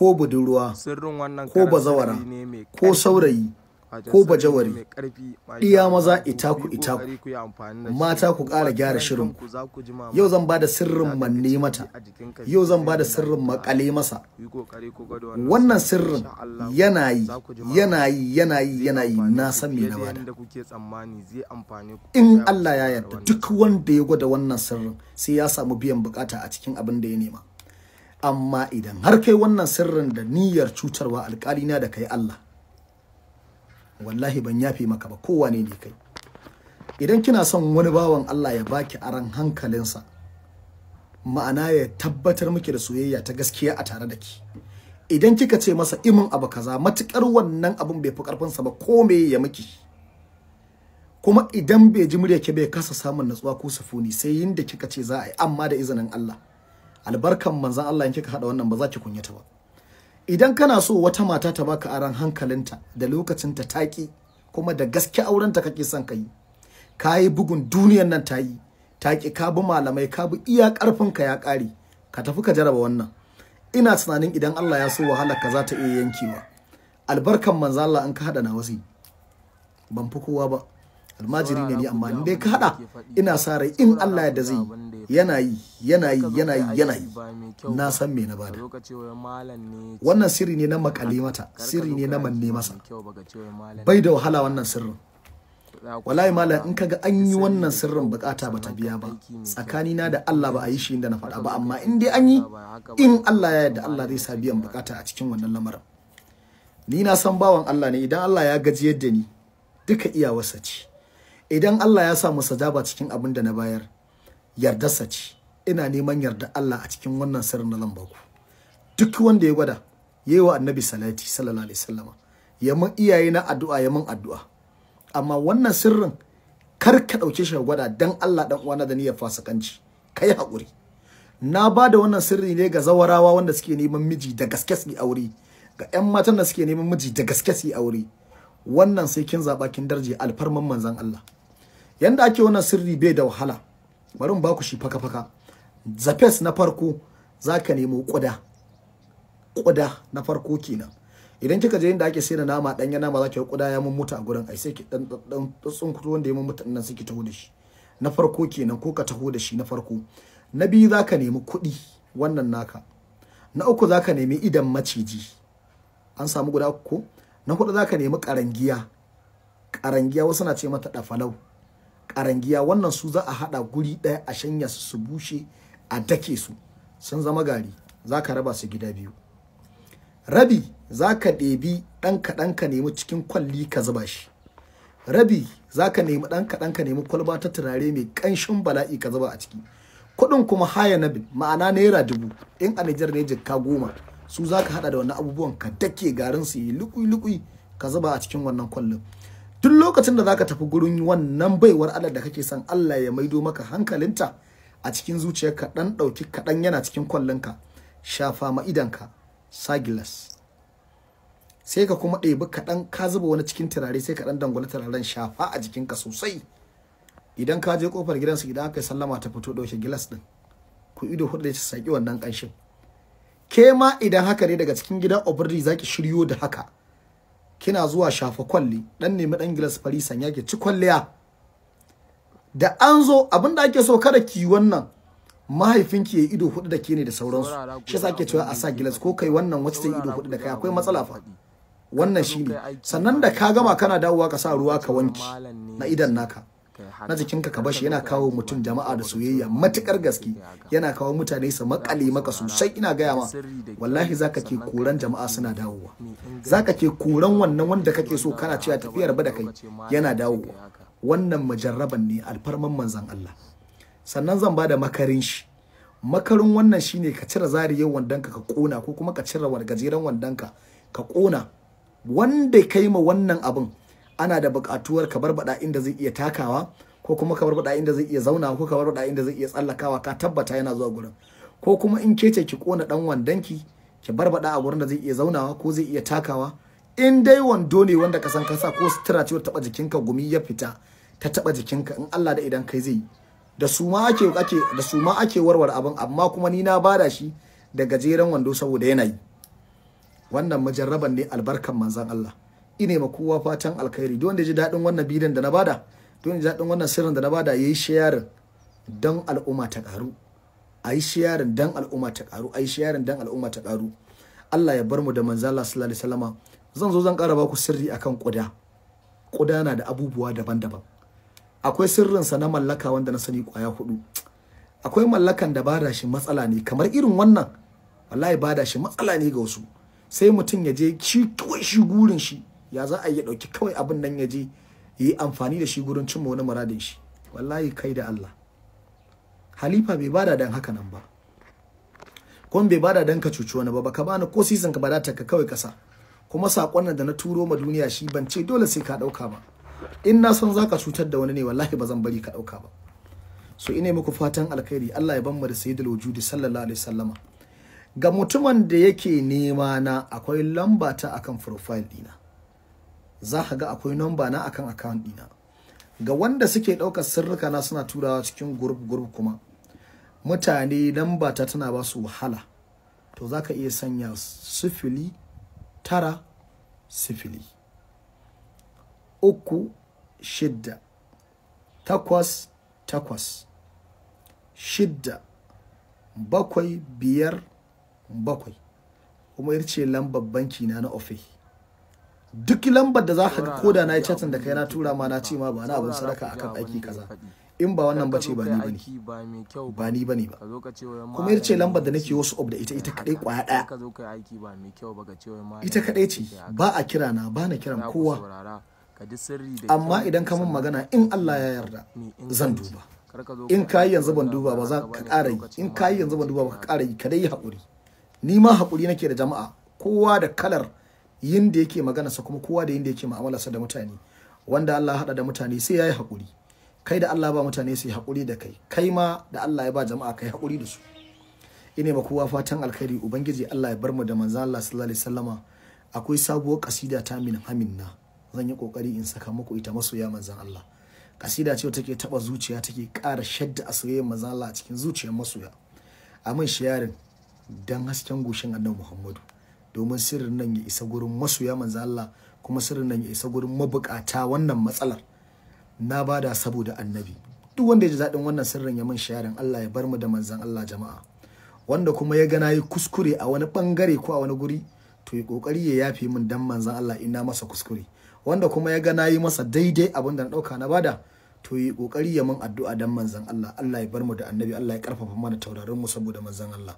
ko budurwa ko bazawara ko saurayi ko bajawari, iya maza itaku mata ku ƙara gyara shirin. Yau zan bada sirrin manne mata, yau zan bada sirrin makale masa. Wannan sirrin yana yi na san me na bada. In Allah ya yarda duk wanda ya gwada wannan sirrin sai ya samu biyan bukata a cikin abin da ya nema. Amma idan har kai wannan sirrin da niyyar cutarwa, alƙali na da kai Allah, wallahi ban yafe maka ba, kowane ne kai. Idan kina son wani bawan Allah ya baki aran hankalinsa, ma'ana ya tabbatar miki da soyayya ta gaskiya a tare da ki, idan kika ce masa imin abu kaza, matukar wannan abun bai fi karfinsa ba, ko me ya miki, kuma idan bai ji muryarki bai kasa samun natsuwa ko sufuni, sai yinda kika ce za a yi, amma da izinin Allah, albarkan manzon Allah, in kika hada wannan ba za ki kunyata ba. Idan kana so wata mata ta baka aran hankalinta da lokacinta taki, kuma da gaske aurenta kake son kai, kayi bugun duniyar nan tayi taki, ka bi malamai, ka bi iya karfinka ya kare, ka tafi ka jaraba wannan. Ina tunanin idan Allah ya so wahala ka za ta iya yankewa. Albarkan manzo Allah in ka hada na wasi, ban fi kowa ba, almajiri ne ni, amma in dai ka hada ina sa rai in Allah ya da zai yana yi na san me na bada. Wannan sirri ne na makale mata, sirri ne na manne masa, bai da wahala wannan sirrin. Wallahi malam in kaga an yi wannan sirrin bukata bata biya ba, tsakani na da Allah ba a yi shi inda na faɗa ba, amma in dai an yi, in Allah ya yarda Allah zai sa biyan bukata a cikin wannan lamarin. Ni na san bawan Allah ne, idan Allah ya gajiyar da ni duka iyawarsa ce. Idan Allah ya sa mu sajaba cikin abin da na bayar, yardarsa ce. Ina neman yarda Allah a cikin wannan sirrin na zan baku. Duk wanda ya gwada yayi wa Annabi salati sallallahu alaihi wasallam, ya mun iyaye na addu'a, ya mun addu'a. Amma wannan sirrin kar ka dauke shi gwada dan Allah dan uwana da niyyar fasikanci, kai hakuri. Na bada wannan sirri ne ga zawarawa wanda suke neman miji da gaske su aure, ga ƴan matan da suke neman miji da gaske su aure. Wannan sai kin zaba kin darje alfarman manzon Allah. Yanda ake wannan sirri bai da wahala, bari mu baku shi faka-faka. Zafes na farko zaka nemo kuda na farko kenan. Idan kika je inda ake sayar da nama, danya nama, zaki ga kuda ya mun mutu a gurin, ai sai ki dan tsunkuto wanda ya mun mutu nan sai ki taho da shi. Na farko kenan, ko ka taho da shi na farko. Na biyu zaka nemi kuɗi, wannan naka. Na uku zaka nemi idan maciji, an samu guda uku ko? Na hudu zaka nemi karangiya wasu na ce mata dafalau. Karangiya wannan su za a hada guri daya, a shanya su bushe, a dake su, sun zama gari. Zaka raba su gida biyu. Rabi zaka ɗebi dan kaɗan ka nemi cikin kwalli ka zuba shi. Rabi zaka nemi dan kaɗan ka nemi kwalba ta turare mai kanshin bala'i ka zuba a ciki. Kuɗin kuma haya nabi, ma'ana naira 1000, in a Nijar ne jikka 10, su zaka hada da wannan abubuwan ka dake garin su yi lukui ka zuba a cikin wannan kwallin. Duk lokacin da zaka tafi gurin wannan baiwar Allah da kake son Allah ya maido maka hankalinta a cikin zuciyarka, dan dauki kadan yana cikin kwallinka, shafa ma idanka sagilas, sai ka kuma ɗebi kadan ka zuba wani cikin turare, sai ka dan dangwala turaren shafa a jikinka sosai. Idan ka je kofar gidansu, idan aka yi sallama ta fito dauke gilas din, ku ido hudu da ta saki wannan kanshin. Ke ma idan haka ne daga cikin gidan obirri zaki shiryo da haka, kina zuwa shafa kwalli, dan nemi dan gilas fari sanya ki ci kwalliya. Da an zo abinda ake so, kada ki wannan mahaifinki ya ido hudu da ke ne da sauransu. Shi yasa ake cewa a sa gilas, ko kai wannan wacce ta ido hudu da kai, akwai matsala fa. Wannan shine. Sannan da ka gama kana dawowa ka sa ruwa ka wanki na idan naka, na jikinka ka bashi. Yana kawo mutum jama'a da soyayya matukar gaske, yana kawo mutane su makale maka sosai. Ina gaya ma, wallahi zaka ke koran jama'a suna dawowa, zaka ke koran wannan wanda kake so kana cewa tafiyar ba da kai yana dawowa. Wannan mujarraban ne, alfarman manzon Allah. Sannan zan bada makarin shi. Makarin wannan shine ka cire zariyar wandanka ka kona, ko kuma ka cire gajeren wandanka ka kona. Wanda kai ma wannan abin, ana da buƙatuwar ka barbada inda zai iya takawa, ko kuma ka barbada inda zai iya zauna, ko ka barbada inda zai iya tsallakawa, ka tabbata yana zuwa gurin. Ko kuma in kece ki kona dan wandanki, ki barbada a gurin da zai iya zaunawa ko zai iya takawa. In dai wando ne wanda ka san ka sa, ko sutura ce taba jikinka, gumi ya fita ta taba jikinka, in Allah da idan kai zai da su ma ake warware abin. Amma kuma ni na bada shi da gajeren wando saboda yanayi. wannan majarraban ne albarkan manzon Allah. Ine ma kowa fatan alkhairi. Duk wanda ya ji daɗin wannan bidiyon da na bada, duk wanda ya ji daɗin wannan sirrin da na bada, yayi sharing dan al'umma ta karu. Ayi sharing dan al'umma ta karu, ayi sharing dan al'umma ta karu. Allah ya bar mu da manzon Allah sallallahu alaihi wasallama. Zan zo zan ƙara ba ku sirri akan ƙuda. Ƙuda na da abubuwa daban-daban. Akwai sirrinsa na mallaka wanda na sani ƙwaya 4. Akwai mallakan da bada shi matsala ne, kamar irin wannan wallahi bada shi matsala ne ga wasu. Sai mutum ya je kawai shi gurin shi ya za a yi dauki kawai abin nan ya je yi amfani da shi gurin cimma wani muradin shi. Wallahi kai da Allah. Halifa bai bada dan haka nan ba, kuma bai bada dan ka cuci wani ba. Baka bani ko sisin ka bada ta ka kawai kasa. Kuma sakon nan da na turo ma duniya shi ban ce dole sai ka dauka ba. In na san zaka cutar da wani ne wallahi ba zan bari ka dauka ba. So ine muku fatan alkhairi. Allah ya bamu da sayyidul wujudi sallallahu alaihi wasallama. Ga mutumin da yake nema na, akwai lamba ta akan profile dina. Za ka ga akwai number na akan account dina. Ga wanda suke daukar sirrika na suna turawa cikin group kuma mutane lamba ta tana ba su wahala, to zaka iya sanya 0 9 0 3 6 8 8 6 7 5 7, kuma yace lambar banki na ofe. Duk lambar da zaka ga koda na yi chatting da kai na tura ma na ce ma ba na abun sadaka akan aiki kaza, in ba wannan bace ba ni bane ba. Kuma yace lambar da nake wasu da ita kadai kwaya daya, ita kadai ce, ba a kira na, ba na kiran kowa. Amma idan ka mun magana in Allah ya yarda zan duba. In kai yanzu ban duba ba za ka ƙara yi, in kai yanzu ban duba ba ka ƙara yi, ka dai haƙuri. Ni ma haƙuri nake da jama'a, kowa da kalar yin da yake magana sa, kuma kowa da yin da yake mu'amalarsa da mutane. Wanda Allah ya hada da mutane sai yayi haƙuri. Kai da Allah ba mutane sai haƙuri da kai, kai ma da Allah ya ba jama'a kai haƙuri da su. Ine ma kowa fatan alkhairi. Ubangiji Allah ya bar mu da manzon Allah sallallahu alaihi wasallama. Akwai sabuwar kasida ta min haminna, zan yi kokari in saka muku ita, masoya manzon Allah. Kasida ce take taba zuciya, take ƙara shadda a soyayyar manzon Allah a cikin zuciyar masoya. Amin sharing dan hasken goshin Annabi Muhammadu, domin sirrin nan ya isa gurin masoya manzon Allah, kuma sirrin nan ya isa gurin mabukata wannan matsalar. Na bada saboda Annabi. Duk wanda ya ji dadin wannan sirrin ya min sharing. Allah ya bar mu da manzon Allah jama'a. Wanda kuma ya ga nayi kuskure a wani bangare ko a wani guri, to yi kokari ya yafe min dan manzon Allah ina masa kuskure. Wanda kuma ya ga nayi masa daidai abin da na dauka na bada, to yi kokari ya min addu'a dan manzon Allah. Allah ya bar mu da Annabi, Allah ya karfafa mana tauraron mu saboda manzon Allah.